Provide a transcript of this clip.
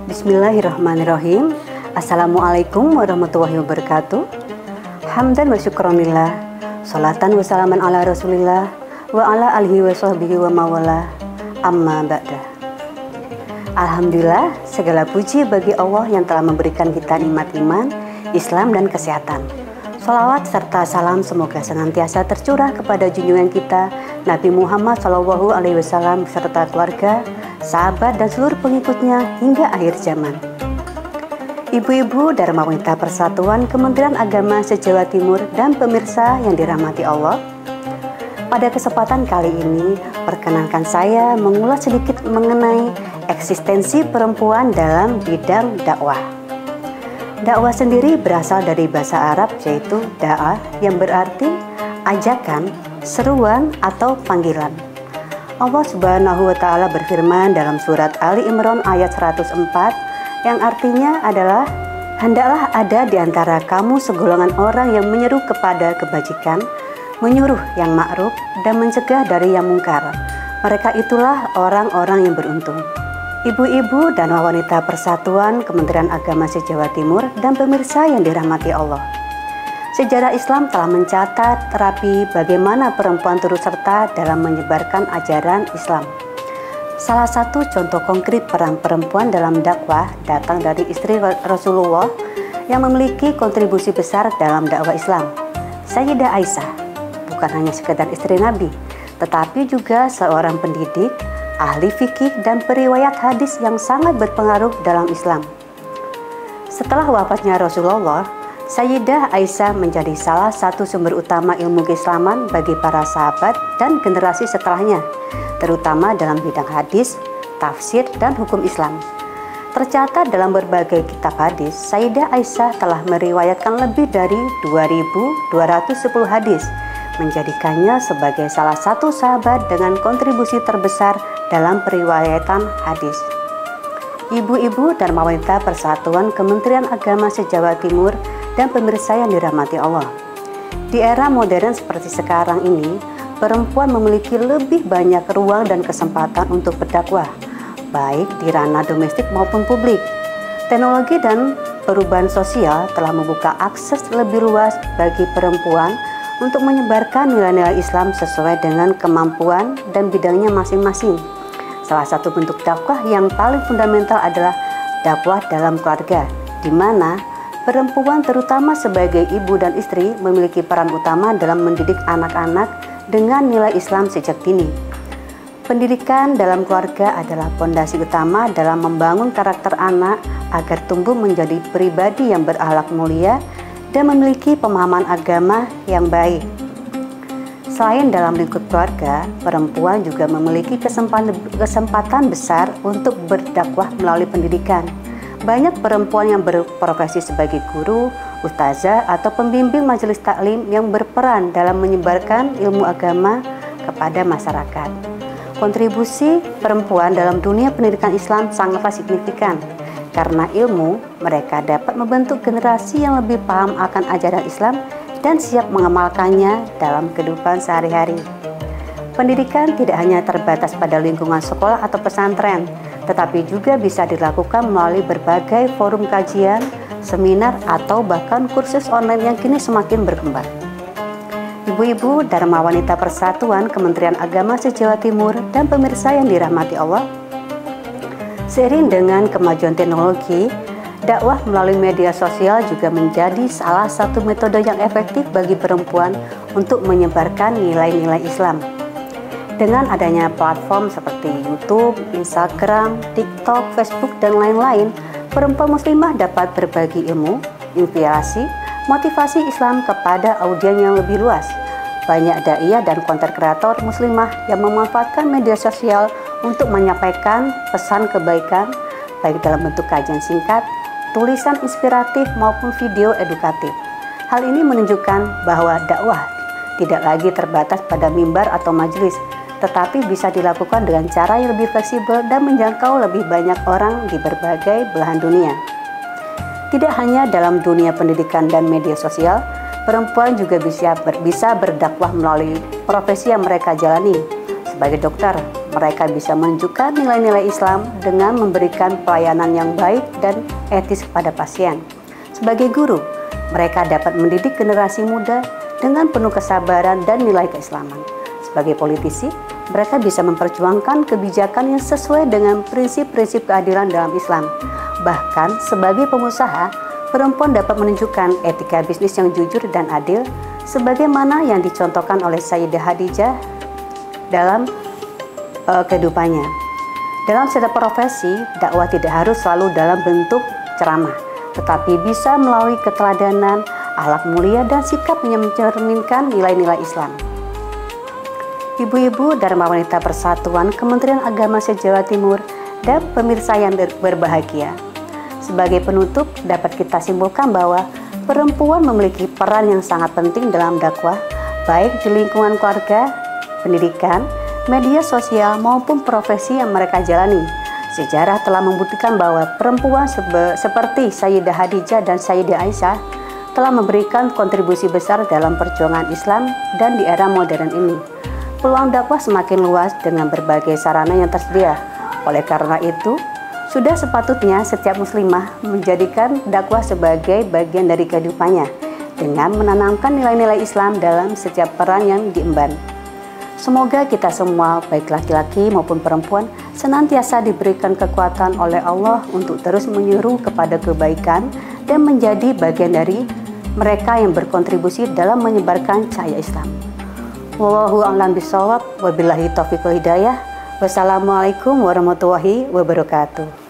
Bismillahirrahmanirrahim. Assalamualaikum warahmatullahi wabarakatuh. Hamdan wa syukronillah, salatan wa salaman ala rasulillah, wa ala alihi wa sahbihi wa mawala, amma ba'da. Alhamdulillah, segala puji bagi Allah yang telah memberikan kita nikmat iman, Islam dan kesehatan. Salawat serta salam semoga senantiasa tercurah kepada junjungan kita Nabi Muhammad SAW beserta keluarga, sahabat dan seluruh pengikutnya hingga akhir zaman. Ibu-ibu Dharma Wanita Persatuan Kementerian Agama se-Jawa Timur dan pemirsa yang dirahmati Allah, pada kesempatan kali ini perkenankan saya mengulas sedikit mengenai eksistensi perempuan dalam bidang dakwah. Dakwah sendiri berasal dari bahasa Arab yaitu da'ah yang berarti ajakan, seruan atau panggilan. Allah Subhanahu wa taala berfirman dalam surat Ali Imran ayat 104 yang artinya adalah, hendaklah ada di antara kamu segolongan orang yang menyeru kepada kebajikan, menyuruh yang ma'ruf dan mencegah dari yang mungkar. Mereka itulah orang-orang yang beruntung. Ibu-ibu dan wanita Persatuan Kementerian Agama se-Jawa Timur dan pemirsa yang dirahmati Allah. Sejarah Islam telah mencatat rapi bagaimana perempuan turut serta dalam menyebarkan ajaran Islam. Salah satu contoh konkret peran perempuan dalam dakwah datang dari istri Rasulullah yang memiliki kontribusi besar dalam dakwah Islam, Sayyidah Aisyah. Bukan hanya sekedar istri Nabi, tetapi juga seorang pendidik, ahli fikih dan periwayat hadis yang sangat berpengaruh dalam Islam. Setelah wafatnya Rasulullah, Sayyidah Aisyah menjadi salah satu sumber utama ilmu keislaman bagi para sahabat dan generasi setelahnya, terutama dalam bidang hadis, tafsir, dan hukum Islam. Tercatat dalam berbagai kitab hadis, Sayyidah Aisyah telah meriwayatkan lebih dari 2.210 hadis, menjadikannya sebagai salah satu sahabat dengan kontribusi terbesar dalam periwayatan hadis. Ibu-ibu dan wanita Persatuan Kementerian Agama se-Jawa Timur dan pemirsa yang dirahmati Allah. Di era modern seperti sekarang ini, perempuan memiliki lebih banyak ruang dan kesempatan untuk berdakwah, baik di ranah domestik maupun publik. Teknologi dan perubahan sosial telah membuka akses lebih luas bagi perempuan untuk menyebarkan nilai-nilai Islam sesuai dengan kemampuan dan bidangnya masing-masing. Salah satu bentuk dakwah yang paling fundamental adalah dakwah dalam keluarga, di mana perempuan terutama sebagai ibu dan istri memiliki peran utama dalam mendidik anak-anak dengan nilai Islam sejak dini. Pendidikan dalam keluarga adalah fondasi utama dalam membangun karakter anak agar tumbuh menjadi pribadi yang berakhlak mulia dan memiliki pemahaman agama yang baik. Selain dalam lingkup keluarga, perempuan juga memiliki kesempatan besar untuk berdakwah melalui pendidikan. Banyak perempuan yang berprofesi sebagai guru, ustazah, atau pembimbing majelis taklim yang berperan dalam menyebarkan ilmu agama kepada masyarakat. Kontribusi perempuan dalam dunia pendidikan Islam sangatlah signifikan. Karena ilmu, mereka dapat membentuk generasi yang lebih paham akan ajaran Islam dan siap mengamalkannya dalam kehidupan sehari-hari. Pendidikan tidak hanya terbatas pada lingkungan sekolah atau pesantren, tetapi juga bisa dilakukan melalui berbagai forum kajian, seminar, atau bahkan kursus online yang kini semakin berkembang. Ibu-ibu Dharma Wanita Persatuan Kementerian Agama se-Jawa Timur dan pemirsa yang dirahmati Allah, seiring dengan kemajuan teknologi, dakwah melalui media sosial juga menjadi salah satu metode yang efektif bagi perempuan untuk menyebarkan nilai-nilai Islam. Dengan adanya platform seperti YouTube, Instagram, TikTok, Facebook, dan lain-lain, perempuan muslimah dapat berbagi ilmu, inspirasi, motivasi Islam kepada audiens yang lebih luas. Banyak dai dan konten kreator muslimah yang memanfaatkan media sosial untuk menyampaikan pesan kebaikan, baik dalam bentuk kajian singkat, tulisan inspiratif maupun video edukatif. Hal ini menunjukkan bahwa dakwah tidak lagi terbatas pada mimbar atau majelis, tetapi bisa dilakukan dengan cara yang lebih fleksibel dan menjangkau lebih banyak orang di berbagai belahan dunia. Tidak hanya dalam dunia pendidikan dan media sosial, perempuan juga bisa berdakwah melalui profesi yang mereka jalani sebagai dokter, mereka bisa menunjukkan nilai-nilai Islam dengan memberikan pelayanan yang baik dan etis kepada pasien. Sebagai guru, mereka dapat mendidik generasi muda dengan penuh kesabaran dan nilai keislaman. Sebagai politisi, mereka bisa memperjuangkan kebijakan yang sesuai dengan prinsip-prinsip keadilan dalam Islam. Bahkan, sebagai pengusaha, perempuan dapat menunjukkan etika bisnis yang jujur dan adil, sebagaimana yang dicontohkan oleh Sayyidah Khadijah dalam kehidupannya. Dalam setiap profesi, dakwah tidak harus selalu dalam bentuk ceramah, tetapi bisa melalui keteladanan, akhlak mulia, dan sikap yang mencerminkan nilai-nilai Islam. Ibu-ibu Dharma Wanita Persatuan Kementerian Agama se-Jawa Timur dan pemirsa yang berbahagia, sebagai penutup dapat kita simpulkan bahwa perempuan memiliki peran yang sangat penting dalam dakwah, baik di lingkungan keluarga, pendidikan, media sosial, maupun profesi yang mereka jalani. Sejarah telah membuktikan bahwa perempuan seperti Sayyidah Khadijah dan Sayyidah Aisyah telah memberikan kontribusi besar dalam perjuangan Islam dan di era modern ini. Peluang dakwah semakin luas dengan berbagai sarana yang tersedia. Oleh karena itu, sudah sepatutnya setiap muslimah menjadikan dakwah sebagai bagian dari kehidupannya dengan menanamkan nilai-nilai Islam dalam setiap peran yang diemban. Semoga kita semua, baik laki-laki maupun perempuan, senantiasa diberikan kekuatan oleh Allah untuk terus menyuruh kepada kebaikan dan menjadi bagian dari mereka yang berkontribusi dalam menyebarkan cahaya Islam. Wallahu a'lam bishawab, wabillahi taufiq wal hidayah. Wassalamualaikum warahmatullahi wabarakatuh.